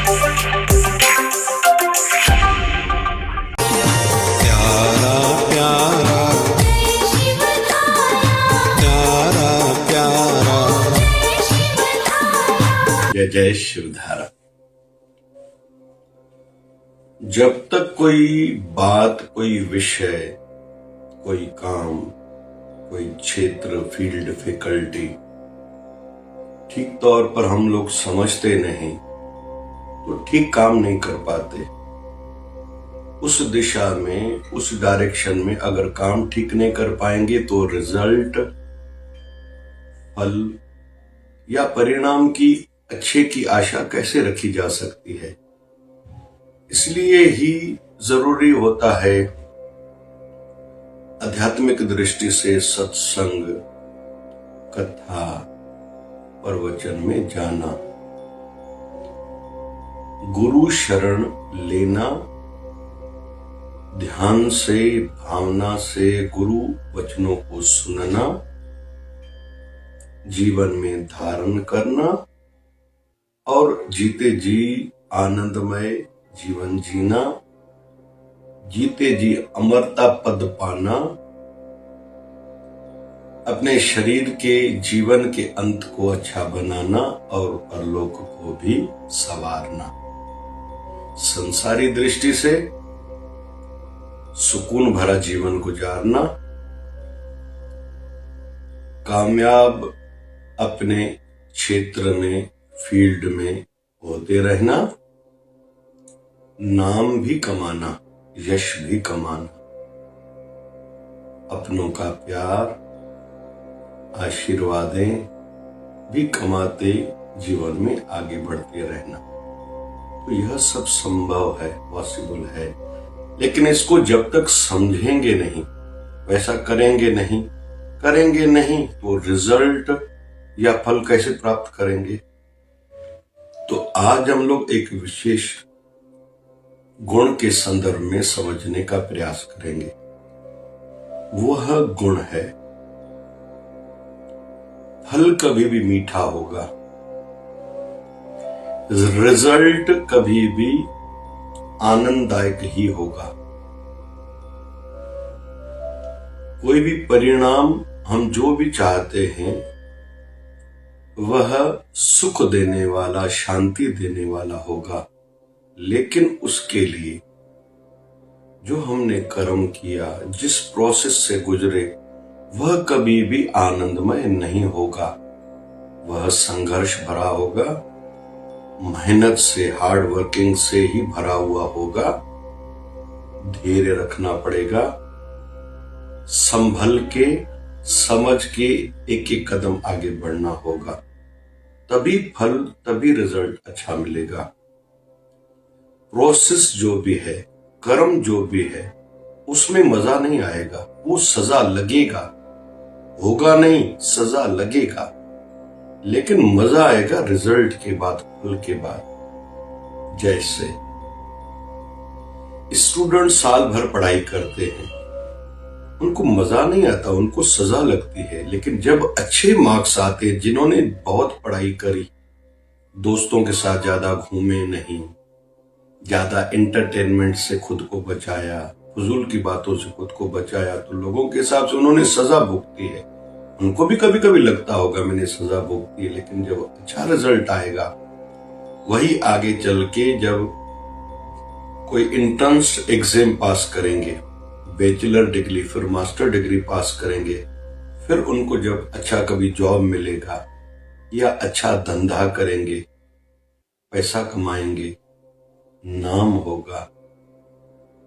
प्यारा प्यारा प्यारा प्यारा जय जय शिवधारा। जब तक कोई बात, कोई विषय, कोई काम, कोई क्षेत्र, फील्ड, फैकल्टी ठीक तौर पर हम लोग समझते नहीं तो ठीक काम नहीं कर पाते। उस दिशा में, उस डायरेक्शन में अगर काम ठीक नहीं कर पाएंगे तो रिजल्ट, फल या परिणाम की अच्छे की आशा कैसे रखी जा सकती है। इसलिए ही जरूरी होता है आध्यात्मिक दृष्टि से सत्संग, कथा, प्रवचन में जाना, गुरु शरण लेना, ध्यान से, भावना से गुरु वचनों को सुनना, जीवन में धारण करना और जीते जी आनंदमय जीवन जीना, जीते जी अमरता पद पाना, अपने शरीर के जीवन के अंत को अच्छा बनाना और परलोक को भी संवारना। संसारी दृष्टि से सुकून भरा जीवन गुजारना, कामयाब अपने क्षेत्र में, फील्ड में होते रहना, नाम भी कमाना, यश भी कमाना, अपनों का प्यार, आशीर्वादें भी कमाते जीवन में आगे बढ़ते रहना। तो यह सब संभव है, पॉसिबल है। लेकिन इसको जब तक समझेंगे नहीं, वैसा करेंगे नहीं तो रिजल्ट या फल कैसे प्राप्त करेंगे। तो आज हम लोग एक विशेष गुण के संदर्भ में समझने का प्रयास करेंगे। वह गुण है, फल कभी भी मीठा होगा, रिजल्ट कभी भी आनंददायक ही होगा। कोई भी परिणाम हम जो भी चाहते हैं वह सुख देने वाला, शांति देने वाला होगा। लेकिन उसके लिए जो हमने कर्म किया, जिस प्रोसेस से गुजरे, वह कभी भी आनंदमय नहीं होगा। वह संघर्ष भरा होगा, मेहनत से, हार्ड वर्किंग से ही भरा हुआ होगा। धैर्य रखना पड़ेगा, संभल के, समझ के एक एक कदम आगे बढ़ना होगा। तभी फल, तभी रिजल्ट अच्छा मिलेगा। प्रोसेस जो भी है, कर्म जो भी है, उसमें मजा नहीं आएगा, वो सजा लगेगा। होगा नहीं, सजा लगेगा, लेकिन मजा आएगा रिजल्ट के बाद, फल के बाद। जैसे स्टूडेंट साल भर पढ़ाई करते हैं, उनको मजा नहीं आता, उनको सजा लगती है। लेकिन जब अच्छे मार्क्स आते हैं, जिन्होंने बहुत पढ़ाई करी, दोस्तों के साथ ज्यादा घूमे नहीं, ज्यादा एंटरटेनमेंट से खुद को बचाया, फजूल की बातों से खुद को बचाया, तो लोगों के हिसाब से उन्होंने सजा भुगती है। उनको भी कभी कभी लगता होगा मैंने सजा भुगती है, लेकिन जब अच्छा रिजल्ट आएगा, वही आगे चल के जब कोई एंट्रेंस एग्जाम पास करेंगे, बैचलर डिग्री, फिर मास्टर डिग्री पास करेंगे, फिर उनको जब अच्छा कभी जॉब मिलेगा या अच्छा धंधा करेंगे, पैसा कमाएंगे, नाम होगा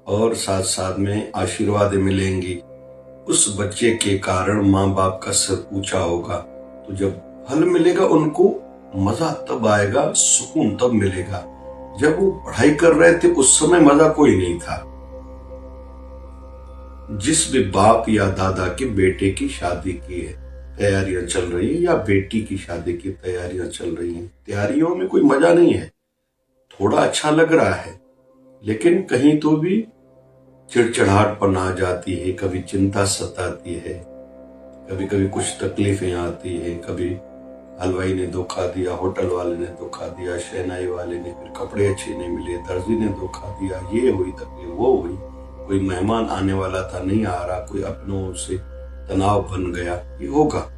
और साथ साथ में आशीर्वाद मिलेंगी। उस बच्चे के कारण माँ बाप का सर ऊंचा होगा। तो जब फल मिलेगा उनको, मजा तब आएगा, सुकून तब मिलेगा। जब वो पढ़ाई कर रहे थे उस समय मजा कोई नहीं था। जिस भी बाप या दादा के बेटे की शादी की है, तैयारियां चल रही है, या बेटी की शादी की तैयारियां चल रही हैं, तैयारियों में कोई मजा नहीं है। थोड़ा अच्छा लग रहा है, लेकिन कहीं तो भी चिड़चिड़ाहटपन आ जाती है, कभी चिंता सताती है, कभी कभी कुछ तकलीफें आती है, कभी हलवाई ने धोखा दिया, होटल वाले ने धोखा दिया, शहनाई वाले ने, फिर कपड़े अच्छे नहीं मिले, दर्जी ने धोखा दिया, ये हुई तकलीफ, वो हुई, कोई मेहमान आने वाला था नहीं आ रहा, कोई अपनों से तनाव बन गया, ये होगा।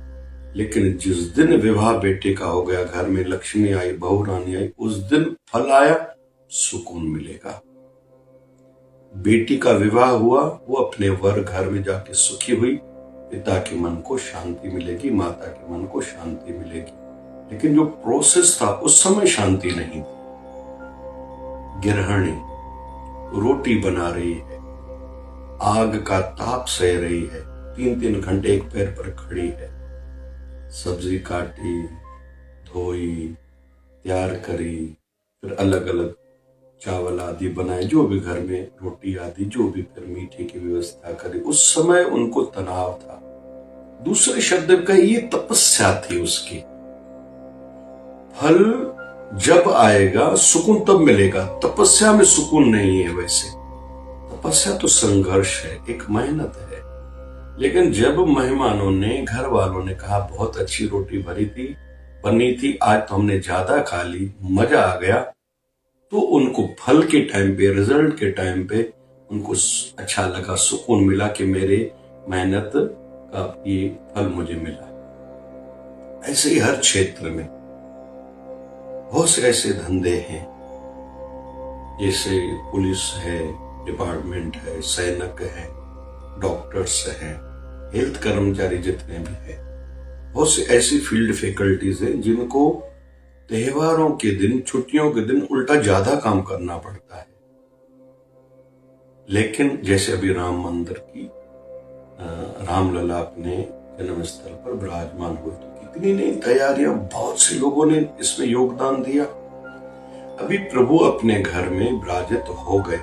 लेकिन जिस दिन विवाह बेटे का हो गया, घर में लक्ष्मी आई, बहू रानी आई, उस दिन फल आया, सुकून मिलेगा। बेटी का विवाह हुआ, वो अपने वर घर में जाके सुखी हुई, पिता के मन को शांति मिलेगी, माता के मन को शांति मिलेगी। लेकिन जो प्रोसेस था उस समय शांति नहीं थी। गृहिणी रोटी बना रही है, आग का ताप सह रही है, 3-3 घंटे एक पैर पर खड़ी है, सब्जी काटी, धोई, तैयार करी, फिर अलग अलग चावल आदि बनाए, जो भी घर में रोटी आदि, जो भी, फिर मीठे की व्यवस्था करी। उस समय उनको तनाव था। दूसरे शब्द में कहें, ये तपस्या थी उसकी। फल जब आएगा सुकून तब मिलेगा। तपस्या में सुकून नहीं है। वैसे तपस्या तो संघर्ष है, एक मेहनत है। लेकिन जब मेहमानों ने, घर वालों ने कहा बहुत अच्छी रोटी बनी थी, आज तो हमने ज्यादा खा ली, मजा आ गया, तो उनको फल के टाइम पे, रिजल्ट के टाइम पे उनको अच्छा लगा, सुकून मिला कि मेरे मेहनत का ये फल मुझे मिला। ऐसे ही हर क्षेत्र में बहुत से ऐसे धंधे हैं, जैसे पुलिस है, डिपार्टमेंट है, सैनिक है, डॉक्टर्स है, हेल्थ कर्मचारी जितने भी है, बहुत से ऐसी फील्ड फैकल्टीज हैं जिनको त्योहारों के दिन, छुट्टियों के दिन उल्टा ज्यादा काम करना पड़ता है। लेकिन जैसे अभी राम मंदिर की रामलला अपने जन्म स्थल पर विराजमान हुए, तो कितनी नई तैयारियां, बहुत से लोगों ने इसमें योगदान दिया। अभी प्रभु अपने घर में विराजित हो गए,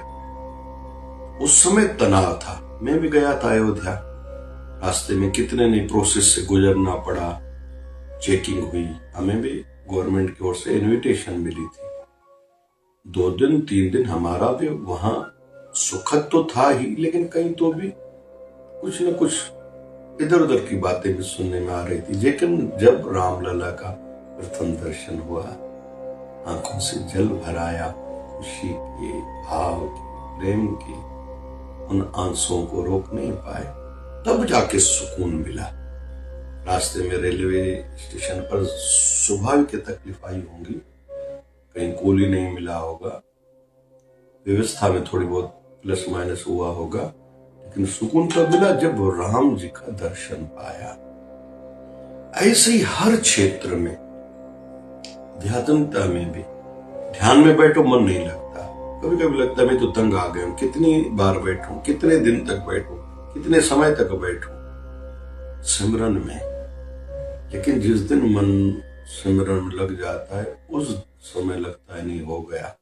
उस समय तनाव था। मैं भी गया था अयोध्या, रास्ते में कितने नई प्रोसेस से गुजरना पड़ा, चेकिंग हुई, हमें भी गवर्नमेंट की ओर से इनविटेशन मिली थी। 2 दिन 3 दिन हमारा भी वहां सुखद तो था ही, लेकिन कहीं तो भी कुछ न कुछ इधर उधर की बातें भी सुनने में आ रही थी। लेकिन जब रामलला का प्रथम दर्शन हुआ, आंखों से जल भर आया, खुशी के, भाव के, प्रेम के, उन आंसुओं को रोक नहीं पाए, तब जाके सुकून मिला। रास्ते में रेलवे स्टेशन पर स्वाभाविक तकलीफ आई होंगी, कहीं कोली नहीं मिला होगा, व्यवस्था में थोड़ी बहुत प्लस माइनस हुआ होगा, लेकिन सुकून तब मिला जब राम जी का दर्शन पाया। ऐसे ही हर क्षेत्र में, आध्यात्मिकता में भी, ध्यान में बैठो मन नहीं लगता, कभी कभी लगता है मैं तो तंग आ गया हूं, कितनी बार बैठूं, कितने दिन तक बैठूं, कितने समय तक बैठूं सिमरन में। लेकिन जिस दिन मन सिमरन में लग जाता है, उस समय लगता है नहीं, हो गया,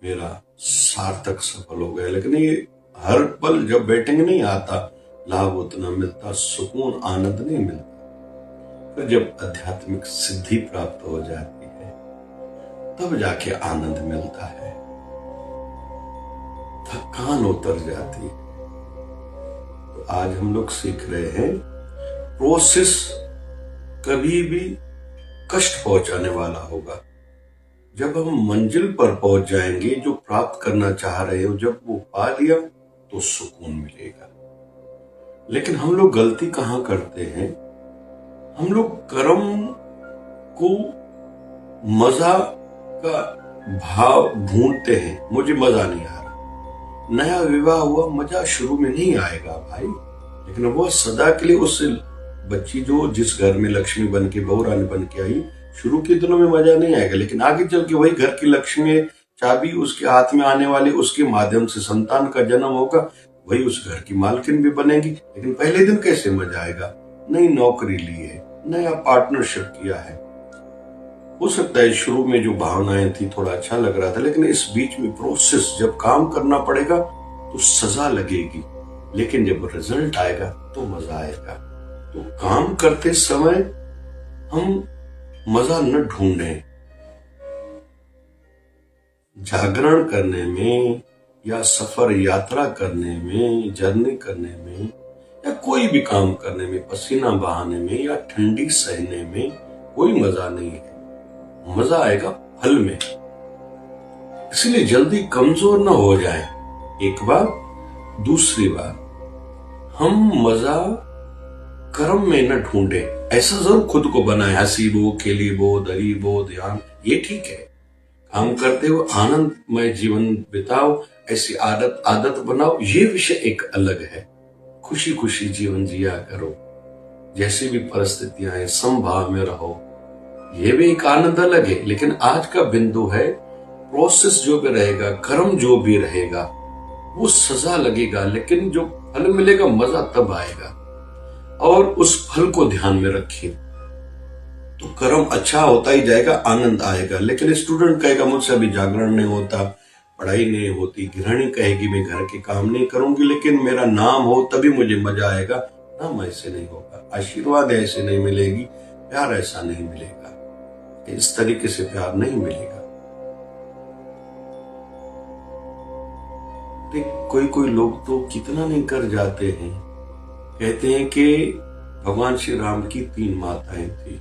मेरा सार्थक सफल हो गया। लेकिन ये हर पल जब बैठेंगे नहीं आता लाभ उतना मिलता, सुकून, आनंद नहीं मिलता। फिर जब आध्यात्मिक सिद्धि प्राप्त हो जाती है, तब जाके आनंद मिलता है, थकान उतर जाती है। तो आज हम लोग सीख रहे हैं, प्रोसेस कभी भी कष्ट पहुंचाने वाला होगा। जब हम मंजिल पर पहुंच जाएंगे, जो प्राप्त करना चाह रहे हो, जब वो पा लिया तो सुकून मिलेगा। लेकिन हम लोग गलती कहां करते हैं, हम लोग कर्म को मजा का भाव ढूंढते हैं, मुझे मजा नहीं आ रहा। नया विवाह हुआ, मजा शुरू में नहीं आएगा भाई, लेकिन वो सदा के लिए उस बच्ची जो जिस घर में लक्ष्मी बन के, बहू रानी बन के आई, शुरू के दिनों में मजा नहीं आएगा, लेकिन आगे चल के वही घर की लक्ष्मी, चाबी उसके हाथ में आने वाली, उसके माध्यम से संतान का जन्म होगा, वही उस घर की मालकिन भी बनेगी। लेकिन पहले दिन कैसे मजा आएगा, नई नौकरी ली है, नया पार्टनरशिप किया है, हो सकता है शुरू में जो भावनाएं थी थोड़ा अच्छा लग रहा था, लेकिन इस बीच में प्रोसेस, जब काम करना पड़ेगा तो सजा लगेगी, लेकिन जब रिजल्ट आएगा तो मजा आएगा। तो काम करते समय हम मजा न ढूंढें। जागरण करने में या सफर यात्रा करने में, जर्नी करने में, या कोई भी काम करने में, पसीना बहाने में या ठंडी सहने में कोई मजा नहीं है, मजा आएगा फल में। इसलिए जल्दी कमजोर ना हो जाए। एक बार, दूसरी बार हम मजा कर्म में न ढूंढे, ऐसा जरूर खुद को बनाए। हंसी बो, खेली बो, दरी बो, ध्यान, ये ठीक है। काम करते हुए आनंदमय जीवन बिताओ, ऐसी आदत बनाओ, ये विषय एक अलग है। खुशी खुशी जीवन जिया करो, जैसी भी परिस्थितियां हैं समभाव में रहो, ये भी एक आनंद अलग है। लेकिन आज का बिंदु है, प्रोसेस जो भी रहेगा, कर्म जो भी रहेगा, वो सजा लगेगा, लेकिन जो फल मिलेगा मजा तब आएगा। और उस फल को ध्यान में रखिए, तो कर्म अच्छा होता ही जाएगा, आनंद आएगा। लेकिन स्टूडेंट कहेगा मुझसे अभी जागरण नहीं होता, पढ़ाई नहीं होती, गृहिणी कहेगी मैं घर के काम नहीं करूंगी, लेकिन मेरा नाम हो तभी मुझे मजा आएगा। नाम ऐसे नहीं होगा, आशीर्वाद ऐसे नहीं मिलेगी, प्यार ऐसा नहीं मिलेगा, इस तरीके से प्यार नहीं मिलेगा। कोई लोग तो कितना नहीं कर जाते हैं। कहते हैं कि भगवान श्री राम की 3 माताएं थी,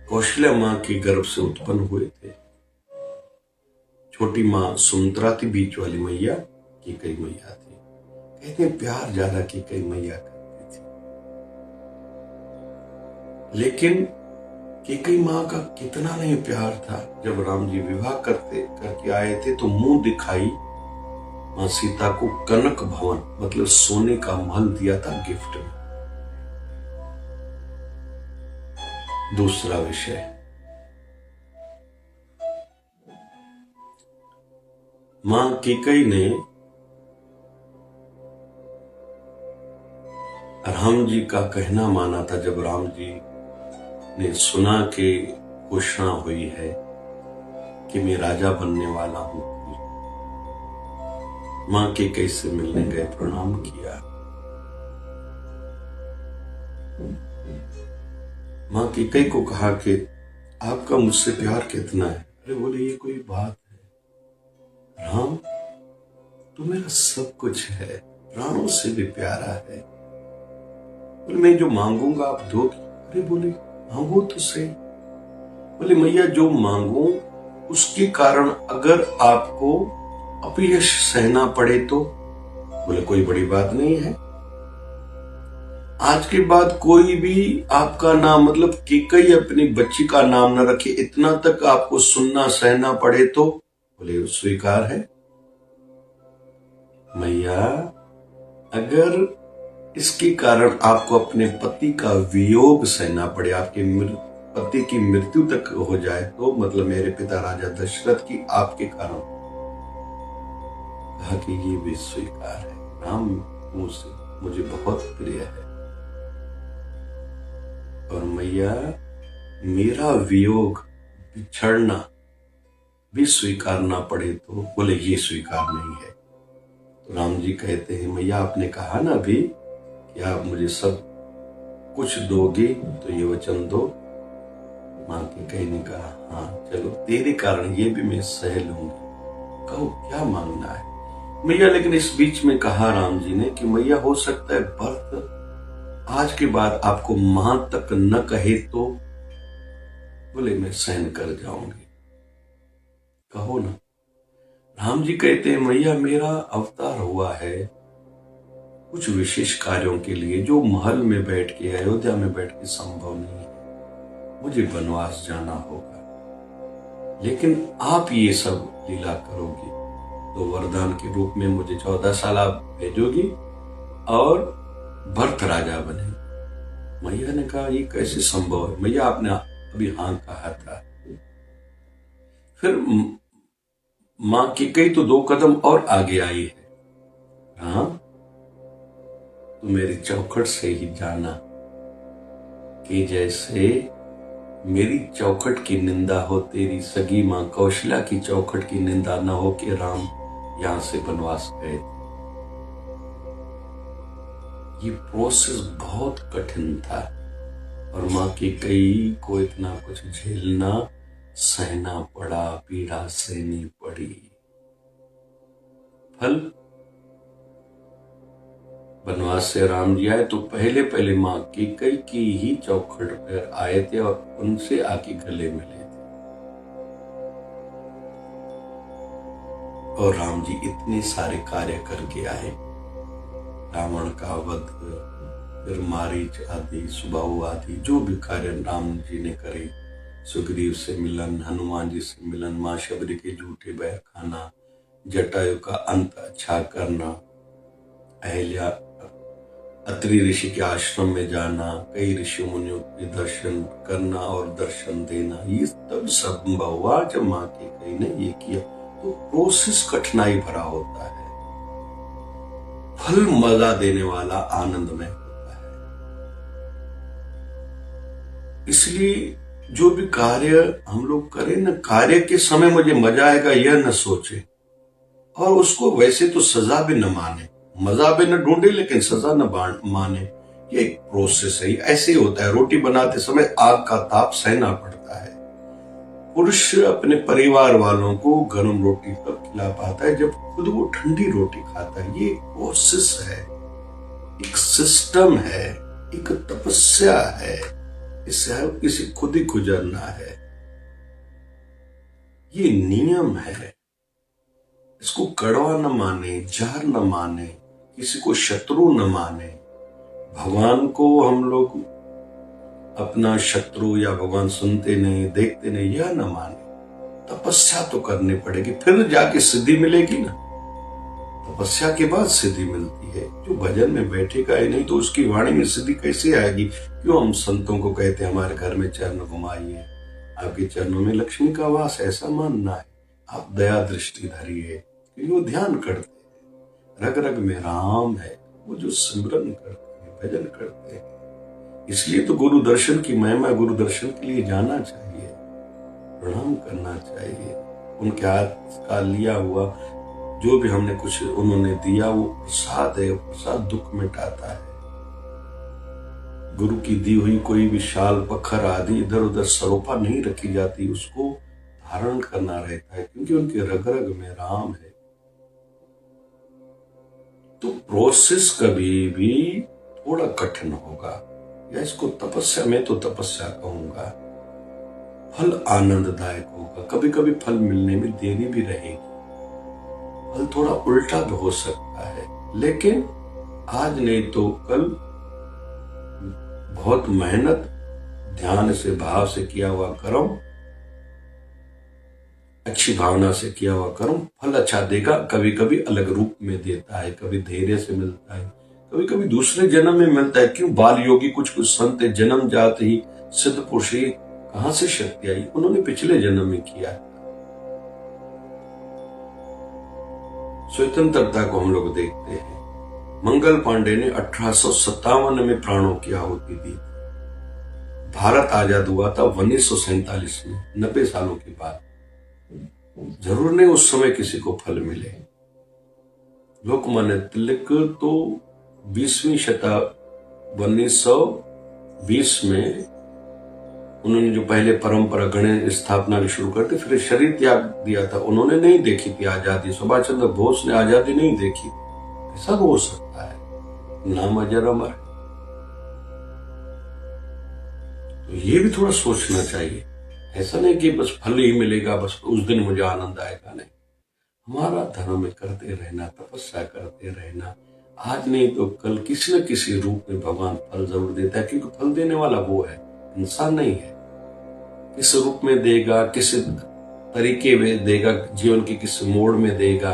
कौशल्या मां के गर्भ से उत्पन्न हुए थे। छोटी मां सुमित्रा थी, बीच वाली मैया कैकेयी मैया थी। कहते हैं प्यार ज्यादा कैकेयी मैया करती थी, लेकिन कैकेयी मां का कितना नहीं प्यार था। जब राम जी विवाह करके आए थे तो मुंह दिखाई मां सीता को कनक भवन, मतलब सोने का महल दिया था गिफ्ट में। दूसरा विषय, मां कैकेयी ने राम जी का कहना माना था। जब राम जी ने सुना कि घोषणा हुई है कि मैं राजा बनने वाला हूं, मां कैकेयी से मिलने गए, प्रणाम किया। मां कैकेयी को कहा कि आपका मुझसे प्यार कितना है? अरे बोले ये कोई बात है, राम तो मेरा सब कुछ है, प्राणों से भी प्यारा है। बोले मैं जो मांगूंगा आप दोगे? अरे बोले मांगो तो सही। बोले मैया जो मांगो उसके कारण अगर आपको अपयश सहना पड़े तो? बोले कोई बड़ी बात नहीं है। आज के बाद कोई भी आपका नाम, मतलब कैकेयी अपनी बच्ची का नाम न रखे, इतना तक आपको सुनना सहना पड़े तो? बोले स्वीकार है। मैया अगर इसके कारण आपको अपने पति का वियोग सहना पड़े, आपके पति की मृत्यु तक हो जाए तो, मतलब मेरे पिता राजा दशरथ की आपके कारण, कहा कि ये भी स्वीकार है। राम मुझसे मुझे बहुत प्रिय है, और मैया मेरा वियोग, बिछड़ना भी स्वीकारना पड़े तो? बोले ये स्वीकार नहीं है। तो राम जी कहते हैं मैया आपने कहा ना अभी कि आप मुझे सब कुछ दोगे, तो ये वचन दो। मां कैकेयी ने कहा हाँ चलो, तेरे कारण ये भी मैं सह लूंगी, कहो क्या मांगना है मैया। लेकिन इस बीच में कहा राम जी ने कि मैया हो सकता है भरत आज के बाद आपको मां तक न कहे तो? बोले मैं सहन कर जाऊंगी, कहो ना। राम जी कहते हैं मैया मेरा अवतार हुआ है कुछ विशेष कार्यों के लिए, जो महल में बैठ के, अयोध्या में बैठ के संभव नहीं है। मुझे वनवास जाना होगा, लेकिन आप ये सब लीला करोगी तो वरदान के रूप में मुझे 14 साल आप भेजोगी और भरत राजा बने। मैया ने कहा ये कैसे संभव है? मैया आपने अभी हाँ कहा था। फिर मां कैकेयी तो 2 कदम और आगे आई है। हाँ तो मेरी चौखट से ही जाना, कि जैसे मेरी चौखट की निंदा हो, तेरी सगी मां कौशल्या की चौखट की निंदा न हो कि राम यहां से वनवास गए। ये प्रोसेस बहुत कठिन था, और मां कैकेयी को इतना कुछ झेलना सहना पड़ा, पीड़ा सहनी पड़ी। फल वनवास से राम जी आए तो पहले पहले माँ कैकेयी की ही चौखट पर आए थे और उनसे आके गले मिले थे। और राम जी इतने सारे कार्य करके आए, रावण का वध, फिर मारीच आदि, सुबाहु आदि, जो भी कार्य राम जी ने करे, सुग्रीव से मिलन, हनुमान जी से मिलन, माँ शबरी के झूठे बैर खाना, जटायु का अंत अच्छा करना, अहिल्या अत्रि ऋषि के आश्रम में जाना, कई ऋषि मुनियों के दर्शन करना और दर्शन देना, ये तब संभव हुआ जब माँ कैकेयी ने ये किया। तो प्रोसेस कठिनाई भरा होता है, फल मजा देने वाला आनंदमय होता है। इसलिए जो भी कार्य हम लोग करें ना, कार्य के समय मुझे मजा आएगा यह न सोचे, और उसको वैसे तो सजा भी न माने, मजा भी न ढूंढे लेकिन सजा न माने। ये एक प्रोसेस है, ऐसे ही होता है। रोटी बनाते समय आग का ताप सहना पड़ता है। पुरुष अपने परिवार वालों को गर्म रोटी तब खिला पाता है जब खुद वो ठंडी रोटी खाता है। ये प्रोसेस है, एक सिस्टम है, एक तपस्या है, इससे किसी खुद ही गुजरना है। ये नियम है, इसको कड़वा न माने, जहर न माने, किसी को शत्रु न माने। भगवान को हम लोग अपना शत्रु या भगवान सुनते नहीं, देखते नहीं, यह न माने। तपस्या तो करनी पड़ेगी, फिर जाके सिद्धि मिलेगी ना। तपस्या के बाद सिद्धि मिलती है। जो भजन में बैठेगा ही नहीं तो उसकी वाणी में सिद्धि कैसे आएगी? क्यों हम संतों को कहते हैं हमारे घर में चरण घुमाइए, आपके चरणों में लक्ष्मी का वास, ऐसा मानना है। आप दया दृष्टि धरिए, क्योंकि वो ध्यान करते हैं, रग रग में राम है। वो जो सिमरन करते हैं, भजन करते हैं, इसलिए तो गुरु दर्शन की महिमा, गुरु दर्शन के लिए जाना चाहिए, प्रणाम करना चाहिए। उनके हाथ का लिया हुआ जो भी हमने कुछ उन्होंने दिया वो प्रसाद है, प्रसाद दुख मिटाता है। गुरु की दी हुई कोई भी शाल, पत्थर आदि इधर उधर सरोपा नहीं रखी जाती, उसको धारण करना रहता है, क्योंकि उनके रग रग में राम है। तो प्रोसेस कभी भी थोड़ा कठिन होगा, या इसको तपस्या, में तो तपस्या कहूंगा। फल आनंददायक होगा, कभी कभी फल मिलने में देरी भी रहेगी, फल थोड़ा उल्टा भी हो सकता है, लेकिन आज नहीं तो कल बहुत मेहनत, ध्यान से, भाव से किया हुआ कर्म, अच्छी भावना से किया हुआ कर्म फल अच्छा देगा। कभी कभी अलग रूप में देता है, कभी धैर्य से मिलता है, कभी कभी दूसरे जन्म में मिलता है। क्यों? बाल योगी कुछ संत जन्म जाते ही सिद्ध पुरुष ही कहां से शक्ति आई? उन्होंने पिछले जन्म में किया। स्वतंत्रता को हम लोग देखते हैं, मंगल पांडे ने 1857 में प्राणों की आहुति दी। भारत आजाद हुआ था 1947 में, 90 सालों के बाद। जरूर नहीं उस समय किसी को फल मिले। लोकमान्य तिलक तो 20वीं शताब्दी 1920 में उन्होंने जो पहले परंपरा गणेश स्थापना की शुरू करती, फिर शरीर त्याग दिया था। उन्होंने नहीं देखी थी आजादी, सुभाष चंद्र बोस ने आजादी नहीं देखी। ऐसा हो सकता है, नाम अजर अमर। तो ये भी थोड़ा सोचना चाहिए। ऐसा नहीं कि बस फल ही मिलेगा, बस उस दिन मुझे आनंद आएगा, नहीं। हमारा धर्म में करते रहना, तपस्या करते रहना, आज नहीं तो कल किसी न किसी रूप में भगवान फल जरूर देता है, क्योंकि फल देने वाला वो है, इंसान नहीं है। किस रूप में देगा, किस तरीके में देगा, जीवन के किस मोड़ में देगा,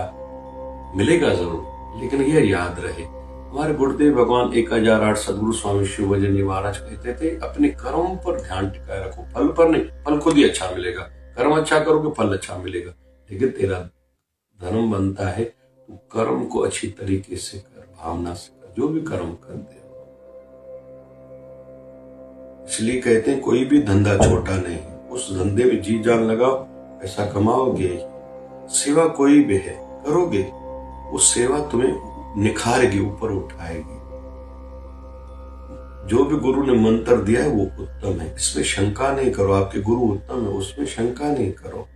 मिलेगा जरूर। लेकिन यह याद रहे, हमारे गुरुदेव भगवान 1008 सदगुरु स्वामी शिव भजन जी महाराज कहते थे, अपने कर्म पर ध्यान टिकाए रखो, फल पर नहीं। फल खुद ही अच्छा मिलेगा, कर्म अच्छा करोगे फल अच्छा मिलेगा, लेकिन तेरा धर्म बनता है तो कर्म को अच्छी तरीके से कर, भावना से कर, जो भी कर्म करते हो। इसलिए कहते हैं कोई भी धंधा छोटा नहीं, उस धंधे में जी जान लगाओ, पैसा कमाओगे। सेवा कोई भी है, करोगे, वो सेवा तुम्हें निखारेगी, ऊपर उठाएगी। जो भी गुरु ने मंत्र दिया है वो उत्तम है, इसमें शंका नहीं करो। आपके गुरु उत्तम है, उसमें शंका नहीं करो।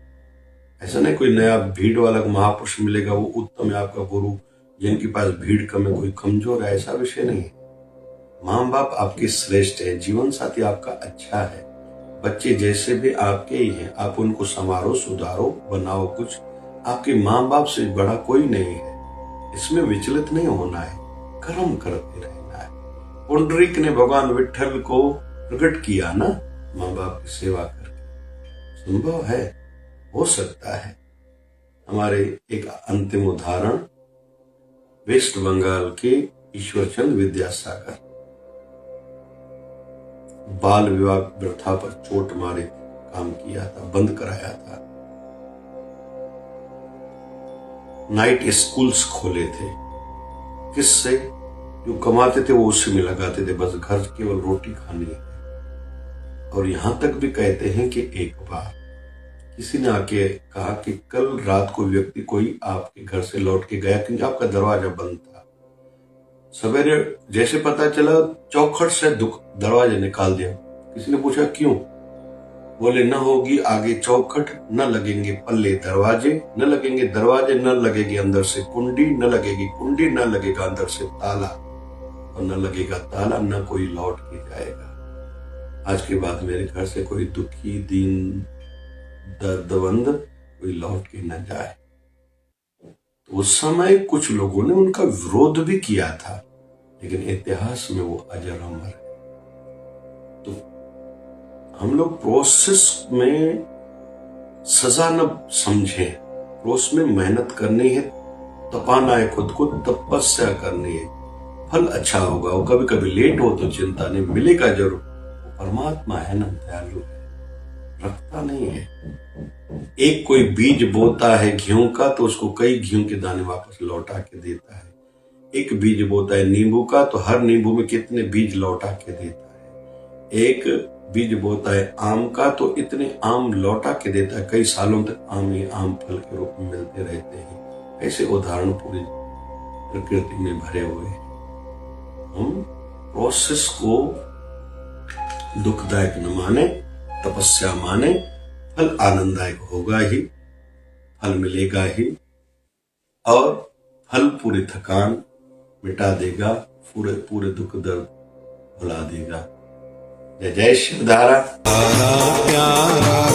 ऐसा नहीं कोई नया भीड़ वाला महापुरुष मिलेगा वो उत्तम है आपका गुरु, जिनके पास भीड़ कम है, कोई कमजोर है, ऐसा विषय नहीं है। माँ बाप आपके श्रेष्ठ है, जीवन साथी आपका अच्छा है, बच्चे जैसे भी आपके ही हैं, आप उनको संवारो, सुधारो, बनाओ कुछ। आपके माँ बाप से बड़ा कोई नहीं है, इसमें विचलित नहीं होना है, कर्म करते रहना है। पुंडरीक ने भगवान विठल को प्रकट किया ना, माँ बाप की सेवा करके। संभव है, हो सकता है। हमारे एक अंतिम उदाहरण वेस्ट बंगाल के ईश्वरचंद विद्यासागर, बाल विवाह प्रथा पर चोट मारे काम किया था, बंद कराया था। नाइट स्कूल्स खोले थे, किससे? जो कमाते थे वो उसी में लगाते थे, बस घर केवल रोटी खानी है। और यहां तक भी कहते हैं कि एक बार किसी ने आके कहा कि कल रात को व्यक्ति कोई आपके घर से लौट के गया क्योंकि आपका दरवाजा बंद था। सवेरे जैसे पता चला, चौखट से दरवाजा निकाल दिया। किसी ने पूछा क्यों? बोले न होगी आगे चौखट, न लगेंगे पल्ले दरवाजे, न लगेंगे दरवाजे, न लगेगी अंदर से कुंडी, न लगेगी कुंडी, न लगेगा अंदर से ताला, और न लगेगा ताला, न कोई लौट के जाएगा। आज के बाद मेरे घर से कोई दुखी, दीन, दर्दमंद कोई लौट के न जाए। तो उस समय कुछ लोगों ने उनका विरोध भी किया था, लेकिन इतिहास में वो अजर अमर है। तो हम लोग प्रोसेस में सजा न समझें, प्रोसेस में मेहनत करनी है, तपाना है खुद को, तपस्या करनी है, फल अच्छा होगा। वो कभी कभी लेट हो तो चिंता नहीं, मिलेगा जरूर। परमात्मा है ना, दयालु है, रखता नहीं है। एक कोई बीज बोता है गेहूं का तो उसको कई गेहूं के दाने वापस लौटा के देता है। एक बीज बोता है नींबू का तो हर नींबू में कितने बीज लौटा के देता है। एक बीज बोता है आम का तो इतने आम लौटा के देता है, कई सालों तक आम ही आम फल के रूप में मिलते रहते हैं। ऐसे उदाहरण पूरी प्रकृति में भरे हुए हैं। हम प्रोसेस को दुखदायक न माने, तपस्या माने, फल आनंददायक होगा ही, फल मिलेगा ही, और फल पूरी थकान मिटा देगा, पूरे दुख दर्द भुला देगा। जय जय शिवधारा। प्यारा